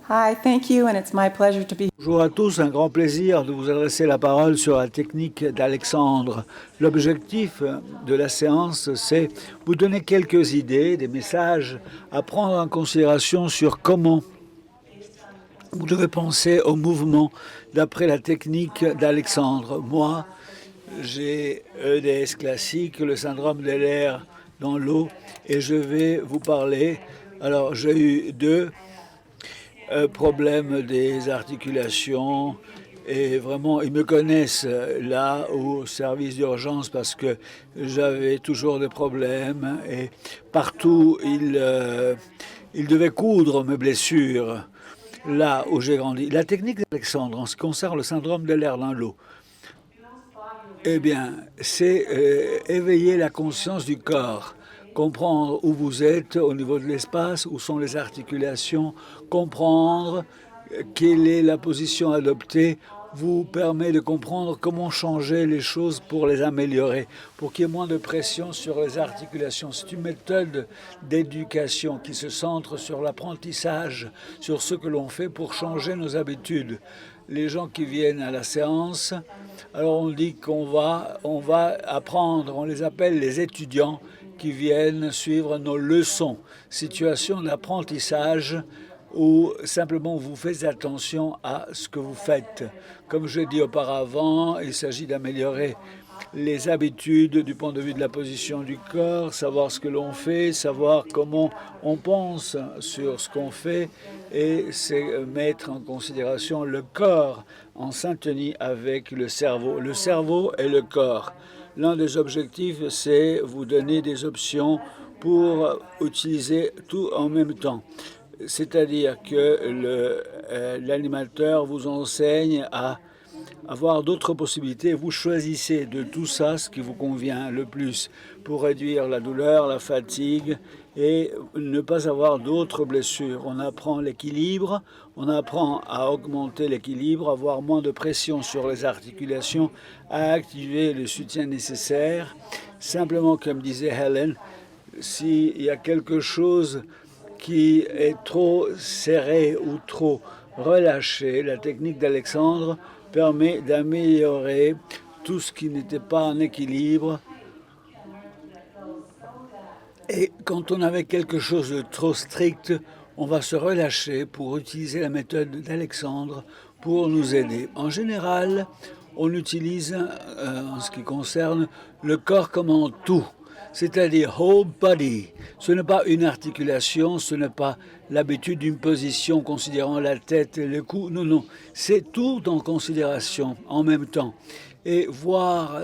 Hi, thank you, and it's my pleasure to be. Bonjour à tous, un grand plaisir de vous adresser la parole sur la technique d'Alexandre. L'objectif de la séance, c'est vous donner quelques idées, des messages à prendre en considération sur comment vous devez penser au mouvement d'après la technique d'Alexandre. Moi, j'ai EDS classique, le syndrome de l'air dans l'eau, et je vais vous parler. Alors, j'ai eu deux problème des articulations. Et vraiment, ils me connaissent là au service d'urgence parce que j'avais toujours des problèmes. Et partout, ils devaient coudre mes blessures là où j'ai grandi. La technique d'Alexandre, en ce qui concerne le syndrome de l'air dans l'eau, eh bien, c'est éveiller la conscience du corps, comprendre où vous êtes au niveau de l'espace, où sont les articulations, comprendre quelle est la position adoptée, vous permet de comprendre comment changer les choses pour les améliorer, pour qu'il y ait moins de pression sur les articulations. C'est une méthode d'éducation qui se centre sur l'apprentissage, sur ce que l'on fait pour changer nos habitudes. Les gens qui viennent à la séance, alors on dit on va apprendre, on les appelle les étudiants qui viennent suivre nos leçons, situation d'apprentissage où simplement vous faites attention à ce que vous faites. Comme je l'ai dit auparavant, il s'agit d'améliorer les habitudes du point de vue de la position du corps, savoir ce que l'on fait, savoir comment on pense sur ce qu'on fait, et c'est mettre en considération le corps en syntonie avec le cerveau et le corps. L'un des objectifs, c'est vous donner des options pour utiliser tout en même temps. C'est-à-dire que l'animateur vous enseigne à avoir d'autres possibilités. Vous choisissez de tout ça ce qui vous convient le plus pour réduire la douleur, la fatigue et ne pas avoir d'autres blessures. On apprend l'équilibre, on apprend à augmenter l'équilibre, avoir moins de pression sur les articulations, à activer le soutien nécessaire. Simplement, comme disait Helen, s'il y a quelque chose qui est trop serré ou trop relâché, la technique d'Alexandre permet d'améliorer tout ce qui n'était pas en équilibre. Et quand on avait quelque chose de trop strict, on va se relâcher pour utiliser la méthode d'Alexandre pour nous aider. En général, on utilise, en ce qui concerne le corps comme un tout, c'est-à-dire whole body. Ce n'est pas une articulation, ce n'est pas l'habitude d'une position considérant la tête et le cou. Non, non, c'est tout en considération en même temps. Et voir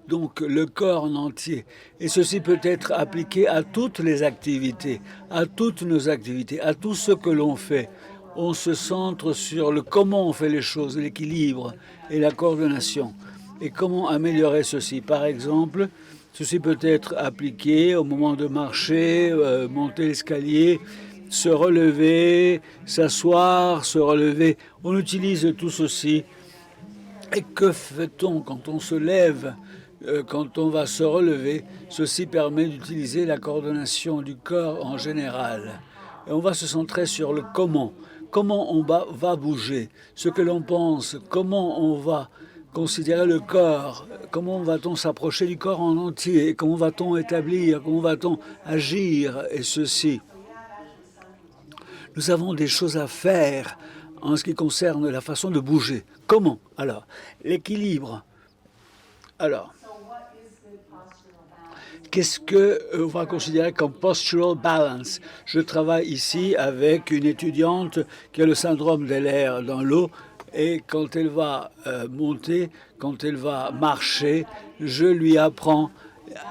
donc le corps en entier. Et ceci peut être appliqué à toutes les activités, à toutes nos activités, à tout ce que l'on fait. On se centre sur le comment on fait les choses, l'équilibre et la coordination. Et comment améliorer ceci. Par exemple, ceci peut être appliqué au moment de marcher, monter l'escalier, se relever, s'asseoir, se relever. On utilise tout ceci. Et que fait-on quand on se lève, quand on va se relever? Ceci permet d'utiliser la coordination du corps en général. Et on va se centrer sur le comment. Comment on va bouger, ce que l'on pense, comment on va considérer le corps, comment va-t-on s'approcher du corps en entier, comment va-t-on établir, comment va-t-on agir, et ceci. Nous avons des choses à faire en ce qui concerne la façon de bouger. Comment? Alors, l'équilibre. Alors, qu'est-ce qu'on va considérer comme postural balance? Je travaille ici avec une étudiante qui a le syndrome de l'air dans l'eau, et quand elle va monter, quand elle va marcher, je lui apprends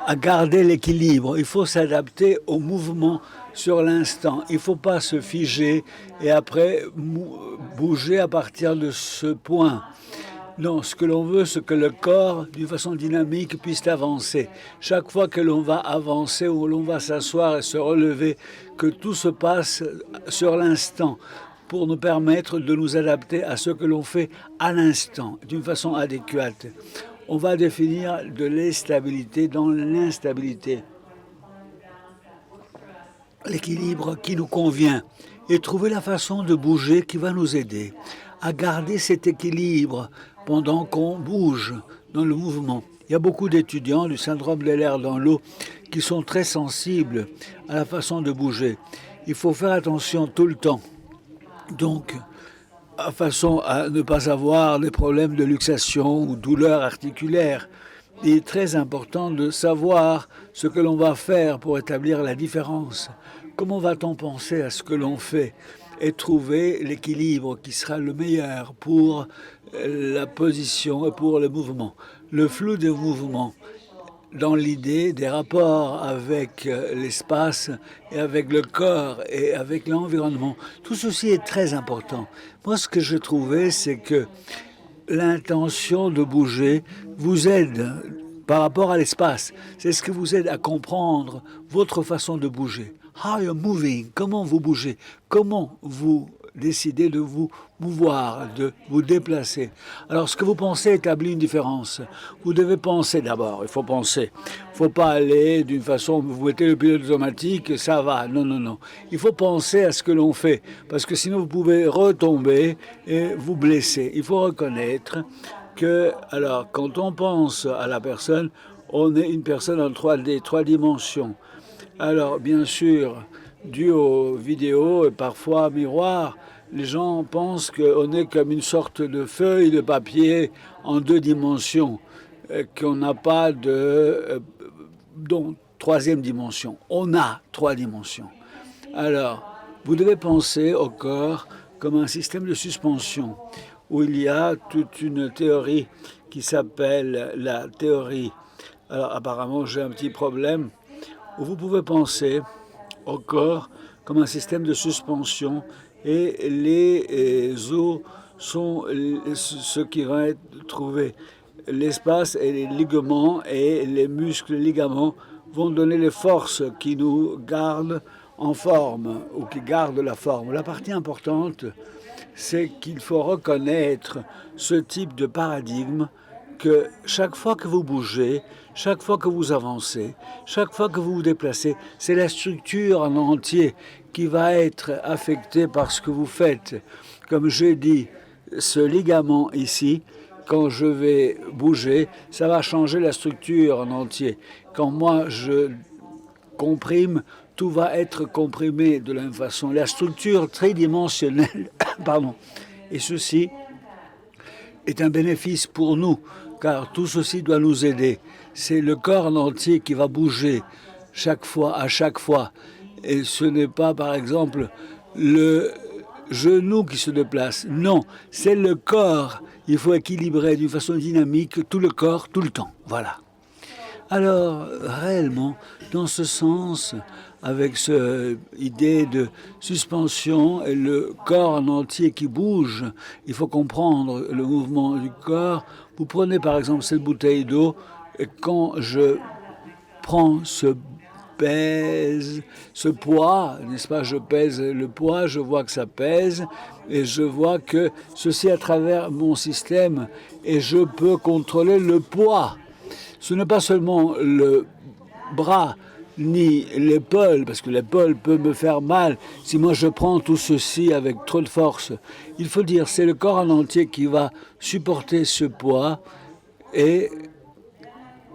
à garder l'équilibre. Il faut s'adapter au mouvement sur l'instant. Il ne faut pas se figer et après bouger à partir de ce point. Non, ce que l'on veut, c'est que le corps, d'une façon dynamique, puisse avancer. Chaque fois que l'on va avancer ou l'on va s'asseoir et se relever, que tout se passe sur l'instant pour nous permettre de nous adapter à ce que l'on fait à l'instant, d'une façon adéquate. On va définir de l'instabilité dans l'instabilité. L'équilibre qui nous convient. et trouver la façon de bouger qui va nous aider à garder cet équilibre pendant qu'on bouge dans le mouvement. Il y a beaucoup d'étudiants du syndrome de l'air dans l'eau qui sont très sensibles à la façon de bouger. Il faut faire attention tout le temps. Donc, de façon à ne pas avoir des problèmes de luxation ou douleurs articulaires. Il est très important de savoir ce que l'on va faire pour établir la différence. Comment va-t-on penser à ce que l'on fait et trouver l'équilibre qui sera le meilleur pour la position et pour le mouvement. Le flou des mouvements dans l'idée des rapports avec l'espace et avec le corps et avec l'environnement. Tout ceci est très important. Moi, ce que je trouvais, c'est que l'intention de bouger vous aide par rapport à l'espace. C'est ce qui vous aide à comprendre votre façon de bouger. How you're moving, comment vous bougez, comment vous décidez de vous mouvoir, de vous déplacer. Alors, ce que vous pensez établit une différence. Vous devez penser d'abord, il faut penser. Il ne faut pas aller d'une façon, vous mettez le pilote automatique, ça va. Non, non, non. Il faut penser à ce que l'on fait, parce que sinon vous pouvez retomber et vous blesser. Il faut reconnaître que, alors, quand on pense à la personne, on est une personne en 3D, 3 dimensions. Alors, bien sûr, dû aux vidéos et parfois miroirs, les gens pensent qu'on est comme une sorte de feuille de papier en 2 dimensions, qu'on n'a pas de donc, 3e dimension. On a 3 dimensions. Alors, vous devez penser au corps comme un système de suspension, où il y a toute une théorie qui s'appelle la théorie. Alors, apparemment, j'ai un petit problème, où vous pouvez penser au corps comme un système de suspension et les os sont ce qui va être trouvé. L'espace et les ligaments et les muscles ligaments vont donner les forces qui nous gardent en forme ou qui gardent la forme. La partie importante, c'est qu'il faut reconnaître ce type de paradigme que chaque fois que vous bougez, chaque fois que vous avancez, chaque fois que vous vous déplacez, c'est la structure en entier qui va être affectée par ce que vous faites. Comme j'ai dit, ce ligament ici, quand je vais bouger, ça va changer la structure en entier. Quand moi je comprime, tout va être comprimé de la même façon. La structure tridimensionnelle, pardon, et ceci est un bénéfice pour nous, car tout ceci doit nous aider. C'est le corps en entier qui va bouger chaque fois, à chaque fois. Et ce n'est pas, par exemple, le genou qui se déplace. Non, c'est le corps. Il faut équilibrer d'une façon dynamique tout le corps, tout le temps. Voilà. Alors, réellement, dans ce sens, avec cette idée de suspension et le corps en entier qui bouge, il faut comprendre le mouvement du corps. Vous prenez par exemple cette bouteille d'eau, et quand je prends ce poids, n'est-ce pas, je pèse le poids, je vois que ça pèse, et je vois que ceci à travers mon système, et je peux contrôler le poids. Ce n'est pas seulement le bras ni l'épaule, parce que l'épaule peut me faire mal si moi je prends tout ceci avec trop de force. Il faut dire, c'est le corps en entier qui va supporter ce poids, et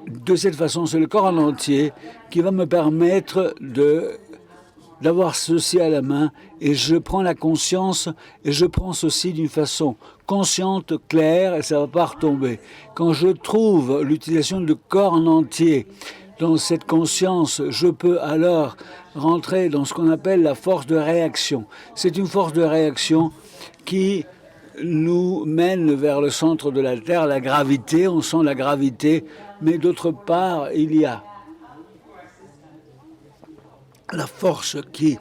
de cette façon, c'est le corps en entier qui va me permettre d'avoir ceci à la main, et je prends la conscience et je prends ceci d'une façon consciente, claire, et ça ne va pas retomber. Quand je trouve l'utilisation du corps en entier dans cette conscience, je peux alors rentrer dans ce qu'on appelle la force de réaction. C'est une force de réaction qui nous mène vers le centre de la Terre, la gravité, on sent la gravité, mais d'autre part, il y a la force qui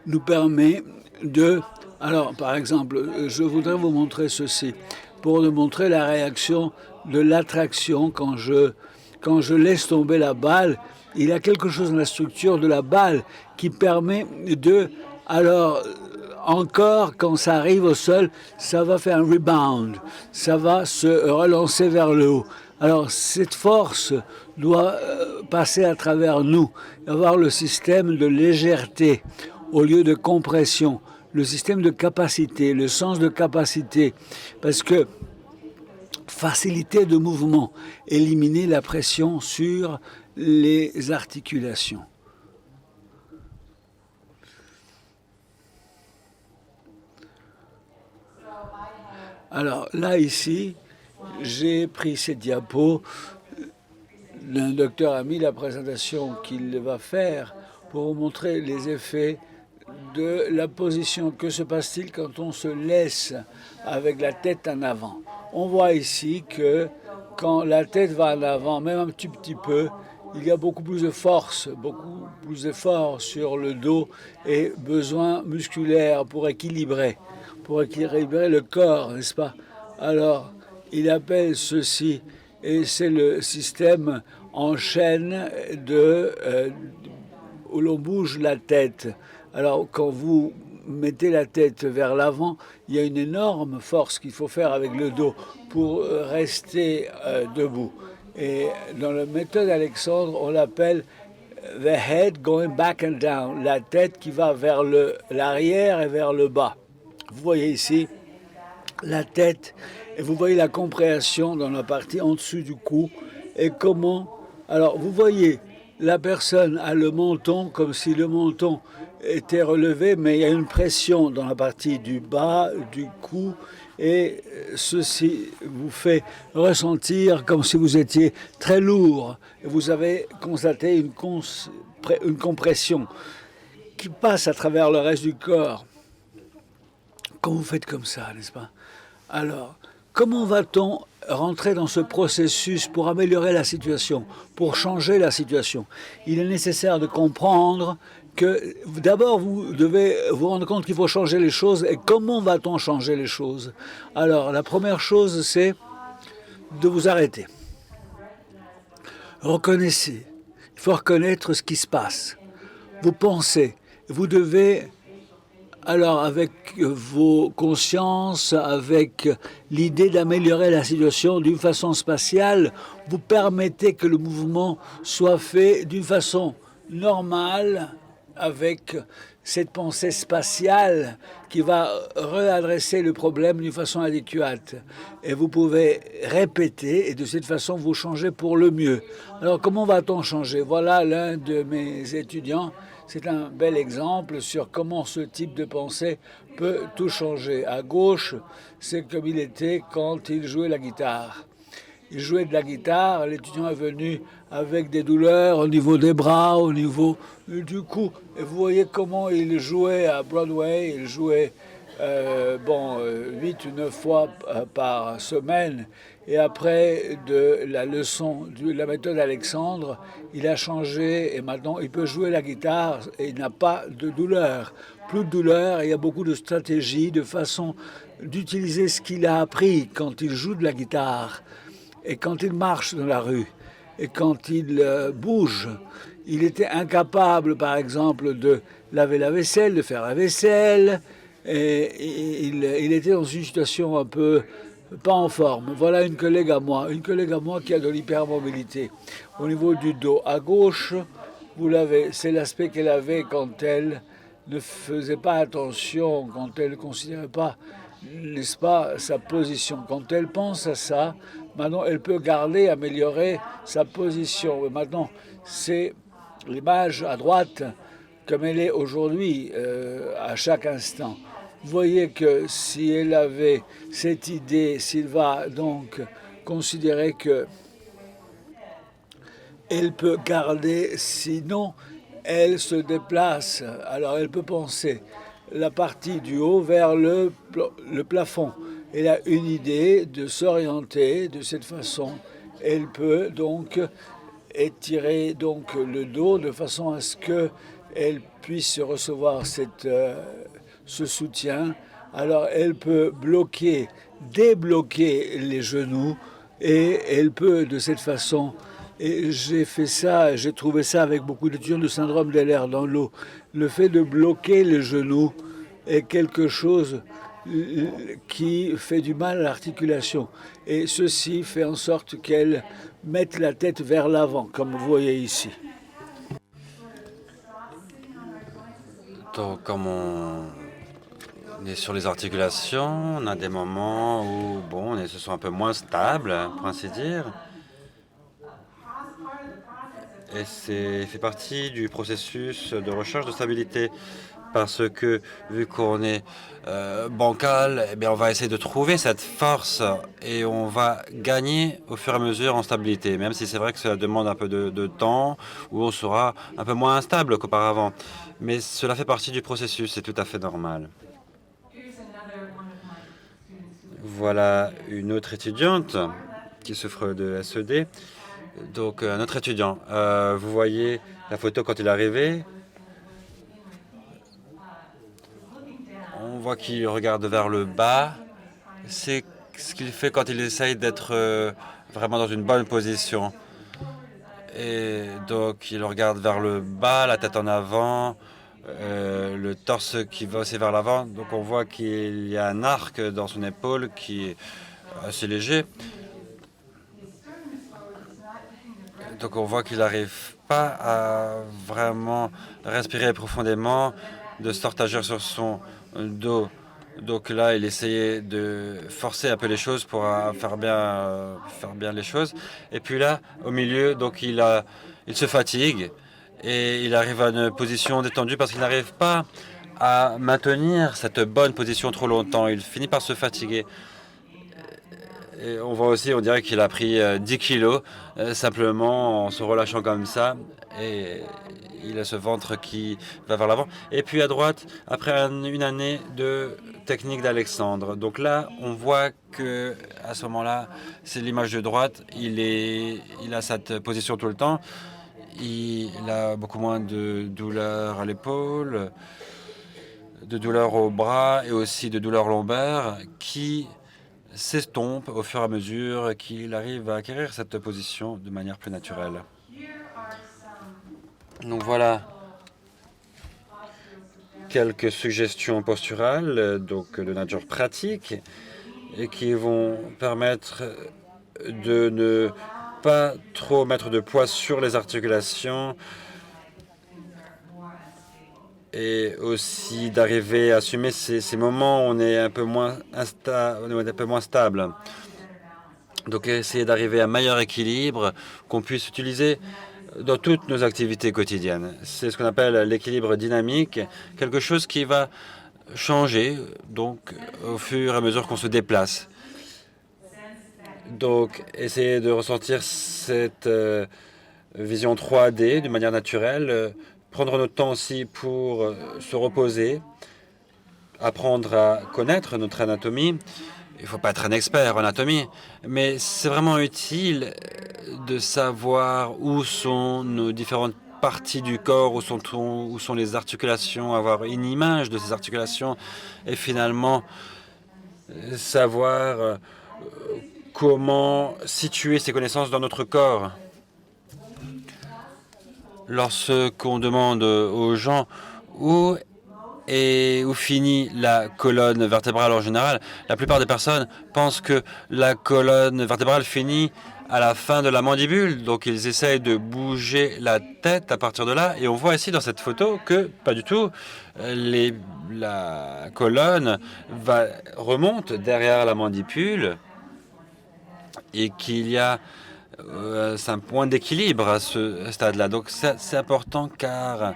nous permet de... Alors, par exemple, je voudrais vous montrer ceci, pour vous montrer la réaction de l'attraction quand je laisse tomber la balle. Il y a quelque chose dans la structure de la balle qui permet de... Alors, encore, quand ça arrive au sol, ça va faire un rebound, ça va se relancer vers le haut. Alors, cette force doit passer à travers nous, avoir le système de légèreté au lieu de compression. le système de capacité, le sens de capacité, parce que facilité de mouvement, éliminer la pression sur les articulations. Alors là, ici, j'ai pris ces diapos. Le docteur a mis la présentation qu'il va faire pour vous montrer les effets de la position. Que se passe-t-il quand on se laisse avec la tête en avant? On voit ici que quand la tête va en avant, même un petit peu, il y a beaucoup plus de force, beaucoup plus d'effort sur le dos et besoin musculaire pour équilibrer le corps, n'est-ce pas? Alors, il appelle ceci, et c'est le système en chaîne où l'on bouge la tête. Alors, quand vous mettez la tête vers l'avant, il y a une énorme force qu'il faut faire avec le dos pour rester debout. Et dans la méthode Alexandre, on l'appelle the head going back and down, la tête qui va vers l'arrière et vers le bas. Vous voyez ici la tête et vous voyez la compréhension dans la partie en dessous du cou et comment. Alors vous voyez la personne a le menton comme si le menton était relevé, mais il y a une pression dans la partie du bas du cou et ceci vous fait ressentir comme si vous étiez très lourd et vous avez constaté une compression qui passe à travers le reste du corps. Quand vous faites comme ça, n'est-ce pas? Alors, comment va-t-on rentrer dans ce processus pour améliorer la situation, pour changer la situation? Il est nécessaire de comprendre que d'abord vous devez vous rendre compte qu'il faut changer les choses. Et comment va-t-on changer les choses? Alors, la première chose, c'est de vous arrêter. Reconnaissez. Il faut reconnaître ce qui se passe. Vous pensez. Vous devez... Alors, avec vos consciences, avec l'idée d'améliorer la situation d'une façon spatiale, vous permettez que le mouvement soit fait d'une façon normale, avec cette pensée spatiale qui va réadresser le problème d'une façon adéquate. Et vous pouvez répéter, et de cette façon, vous changez pour le mieux. Alors, comment va-t-on changer? Voilà l'un de mes étudiants. C'est un bel exemple sur comment ce type de pensée peut tout changer. À gauche, c'est comme il était quand il jouait la guitare. Il jouait de la guitare, l'étudiant est venu avec des douleurs au niveau des bras, au niveau du cou. Et vous voyez comment il jouait à Broadway, il jouait 8 ou 9 fois par semaine. Et après de la leçon de la méthode Alexandre, il a changé et maintenant il peut jouer la guitare et il n'a pas de douleur. Plus de douleur, et il y a beaucoup de stratégies, de façon d'utiliser ce qu'il a appris quand il joue de la guitare et quand il marche dans la rue et quand il bouge. Il était incapable, par exemple, de laver la vaisselle, de faire la vaisselle. Et il était dans une situation un peu pas en forme. Voilà une collègue à moi qui a de l'hypermobilité. Au niveau du dos à gauche, vous l'avez, c'est l'aspect qu'elle avait quand elle ne faisait pas attention, quand elle ne considérait pas, n'est-ce pas, sa position. Quand elle pense à ça, maintenant elle peut garder, améliorer sa position. Et maintenant, c'est l'image à droite comme elle est aujourd'hui, à chaque instant. Vous voyez que si elle avait cette idée, s'il va donc considérer que elle peut garder, sinon elle se déplace. Alors elle peut penser la partie du haut vers le plafond. Elle a une idée de s'orienter de cette façon. Elle peut donc étirer donc le dos de façon à ce qu'elle puisse recevoir ce soutien. Alors elle peut débloquer les genoux et elle peut de cette façon, et j'ai fait ça, j'ai trouvé ça avec beaucoup d'étudiants de syndrome d'Ehlers dans l'eau, le fait de bloquer les genoux est quelque chose qui fait du mal à l'articulation. Et ceci fait en sorte qu'elle mette la tête vers l'avant, comme vous voyez ici. To, como Et sur les articulations, on a des moments où, bon, on se sent un peu moins stable, pour ainsi dire. Et c'est fait partie du processus de recherche de stabilité. Parce que, vu qu'on est bancal, eh bien, on va essayer de trouver cette force et on va gagner au fur et à mesure en stabilité, même si c'est vrai que cela demande un peu de temps, où on sera un peu moins instable qu'auparavant. Mais cela fait partie du processus, c'est tout à fait normal. Voilà une autre étudiante qui souffre de SED. Donc, un autre étudiant. Vous voyez la photo quand il est arrivé. On voit qu'il regarde vers le bas. C'est ce qu'il fait quand il essaye d'être vraiment dans une bonne position. Et donc, il regarde vers le bas, la tête en avant, le torse qui va aussi vers l'avant. Donc, on voit qu'il y a un arc dans son épaule qui est assez léger. Donc, on voit qu'il n'arrive pas à vraiment respirer profondément, de sorte à agir sur son dos. Donc là, il essayait de forcer un peu les choses pour faire bien les choses. Et puis là, au milieu, donc il se fatigue et il arrive à une position détendue parce qu'il n'arrive pas à maintenir cette bonne position trop longtemps. Il finit par se fatiguer. Et on voit aussi, on dirait qu'il a pris 10 kilos simplement en se relâchant comme ça. Et il a ce ventre qui va vers l'avant. Et puis à droite, après une année de technique d'Alexandre. Donc là, on voit que à ce moment-là, c'est l'image de droite. Il a cette position tout le temps. Il a beaucoup moins de douleur à l'épaule, de douleur au bras et aussi de douleur lombaire qui s'estompe au fur et à mesure qu'il arrive à acquérir cette position de manière plus naturelle. Donc voilà quelques suggestions posturales, donc de nature pratique, et qui vont permettre de ne pas trop mettre de poids sur les articulations et aussi d'arriver à assumer ces moments où on est un peu moins stable. Donc essayer d'arriver à un meilleur équilibre qu'on puisse utiliser dans toutes nos activités quotidiennes. C'est ce qu'on appelle l'équilibre dynamique, quelque chose qui va changer donc au fur et à mesure qu'on se déplace. Donc essayer de ressentir cette vision 3D de manière naturelle, prendre notre temps aussi pour se reposer, apprendre à connaître notre anatomie. Il ne faut pas être un expert en anatomie, mais c'est vraiment utile de savoir où sont nos différentes parties du corps, où sont les articulations, avoir une image de ces articulations et finalement savoir comment situer ces connaissances dans notre corps. Lorsqu'on demande aux gens où finit la colonne vertébrale en général, la plupart des personnes pensent que la colonne vertébrale finit à la fin de la mandibule. Donc ils essayent de bouger la tête à partir de là. Et on voit ici dans cette photo que pas du tout. La colonne remonte derrière la mandibule et qu'il y a un point d'équilibre à ce stade-là. Donc c'est important car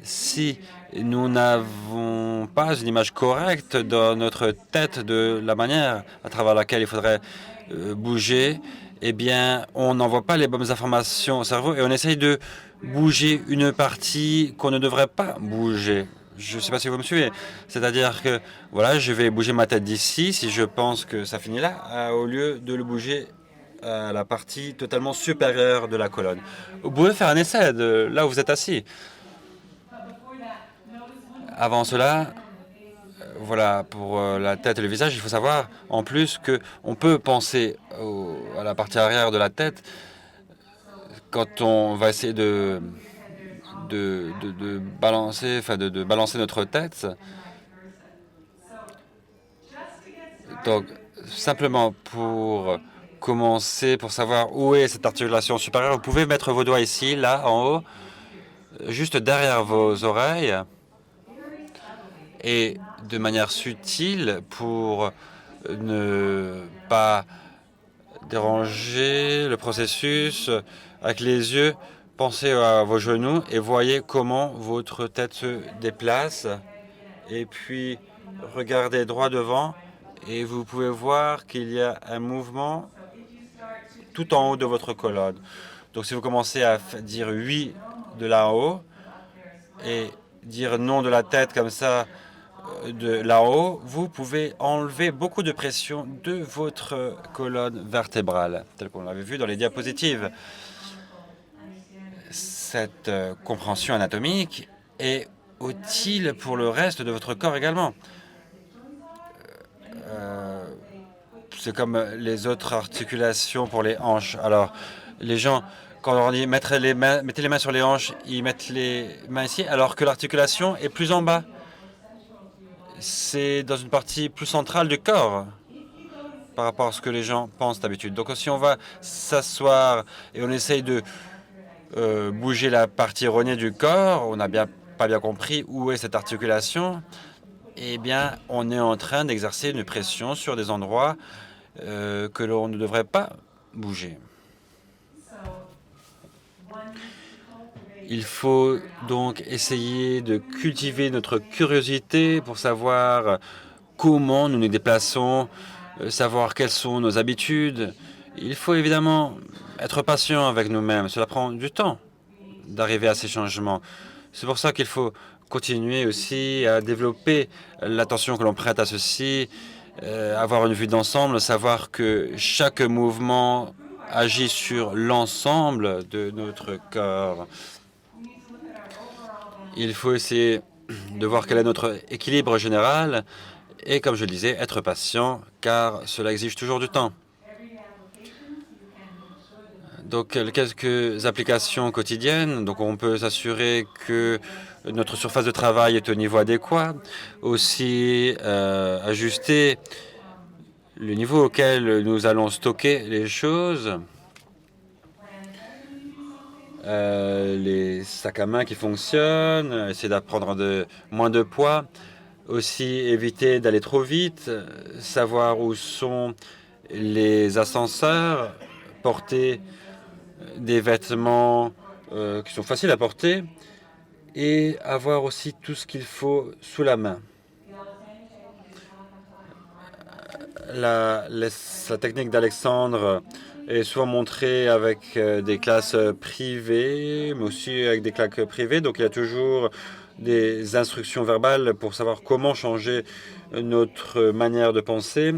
si nous n'avons pas une image correcte dans notre tête de la manière à travers laquelle il faudrait bouger, eh bien, on n'envoie pas les bonnes informations au cerveau et on essaye de bouger une partie qu'on ne devrait pas bouger. Je ne sais pas si vous me suivez. C'est-à-dire que, voilà, je vais bouger ma tête d'ici si je pense que ça finit là, au lieu de le bouger à la partie totalement supérieure de la colonne. Vous pouvez faire un essai de là où vous êtes assis. Avant cela, voilà, pour la tête et le visage, il faut savoir en plus qu'on peut penser à la partie arrière de la tête quand on va essayer de balancer, de balancer notre tête. Donc, simplement pour commencer, pour savoir où est cette articulation supérieure, vous pouvez mettre vos doigts ici, là, en haut, juste derrière vos oreilles. et de manière subtile pour ne pas déranger le processus. Avec les yeux, pensez à vos genoux et voyez comment votre tête se déplace. Et puis, regardez droit devant et vous pouvez voir qu'il y a un mouvement tout en haut de votre colonne. Donc, si vous commencez à dire oui de là-haut et dire non de la tête comme ça de là-haut, vous pouvez enlever beaucoup de pression de votre colonne vertébrale, tel qu'on l'avait vu dans les diapositives. Cette compréhension anatomique est utile pour le reste de votre corps également. C'est comme les autres articulations pour les hanches. Alors, les gens, quand on leur dit mettez les mains sur les hanches, ils mettent les mains ici, alors que l'articulation est plus en bas. C'est dans une partie plus centrale du corps par rapport à ce que les gens pensent d'habitude. Donc, si on va s'asseoir et on essaye de bouger la partie erronée du corps, on n'a pas bien compris où est cette articulation, eh bien, on est en train d'exercer une pression sur des endroits que l'on ne devrait pas bouger. Il faut donc essayer de cultiver notre curiosité pour savoir comment nous nous déplaçons, savoir quelles sont nos habitudes. Il faut évidemment être patient avec nous-mêmes. Cela prend du temps d'arriver à ces changements. C'est pour ça qu'il faut continuer aussi à développer l'attention que l'on prête à ceci, avoir une vue d'ensemble, savoir que chaque mouvement agit sur l'ensemble de notre corps. Il faut essayer de voir quel est notre équilibre général et, comme je le disais, être patient, car cela exige toujours du temps. Donc, quelques applications quotidiennes. Donc, on peut s'assurer que notre surface de travail est au niveau adéquat. Aussi, ajuster le niveau auquel nous allons stocker les choses. Les sacs à main qui fonctionnent, essayer d'apprendre moins de poids. Aussi, éviter d'aller trop vite, savoir où sont les ascenseurs, porter des vêtements qui sont faciles à porter et avoir aussi tout ce qu'il faut sous la main. La technique d'Alexandre est souvent montrée avec des classes privées, mais aussi avec des classes privées. Donc, il y a toujours des instructions verbales pour savoir comment changer notre manière de penser.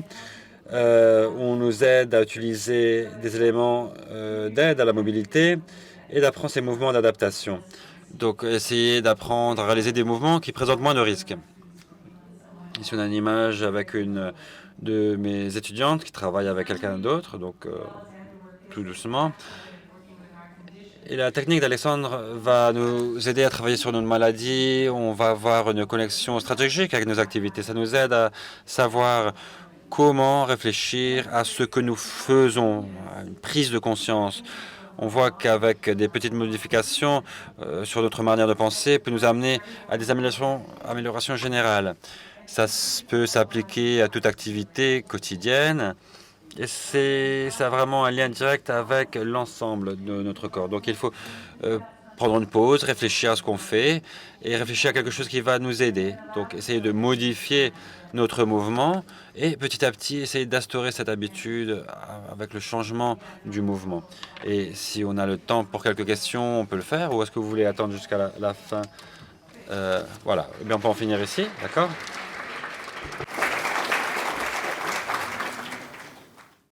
On nous aide à utiliser des éléments d'aide à la mobilité et d'apprendre ces mouvements d'adaptation. Donc, essayer d'apprendre à réaliser des mouvements qui présentent moins de risques. Ici, on a une image avec une de mes étudiantes qui travaille avec quelqu'un d'autre, donc tout doucement. Et la technique d'Alexandre va nous aider à travailler sur nos maladies. On va avoir une connexion stratégique avec nos activités. Ça nous aide à savoir comment réfléchir à ce que nous faisons, à une prise de conscience. On voit qu'avec des petites modifications sur notre manière de penser, peut nous amener à des améliorations générales. Ça peut s'appliquer à toute activité quotidienne et ça a vraiment un lien direct avec l'ensemble de notre corps. Donc il faut prendre une pause, réfléchir à ce qu'on fait et réfléchir à quelque chose qui va nous aider. Donc essayer de modifier notre mouvement et petit à petit essayer d'instaurer cette habitude avec le changement du mouvement. Et si on a le temps pour quelques questions, on peut le faire, ou est-ce que vous voulez attendre jusqu'à la fin? Voilà, eh bien, on peut en finir ici, d'accord?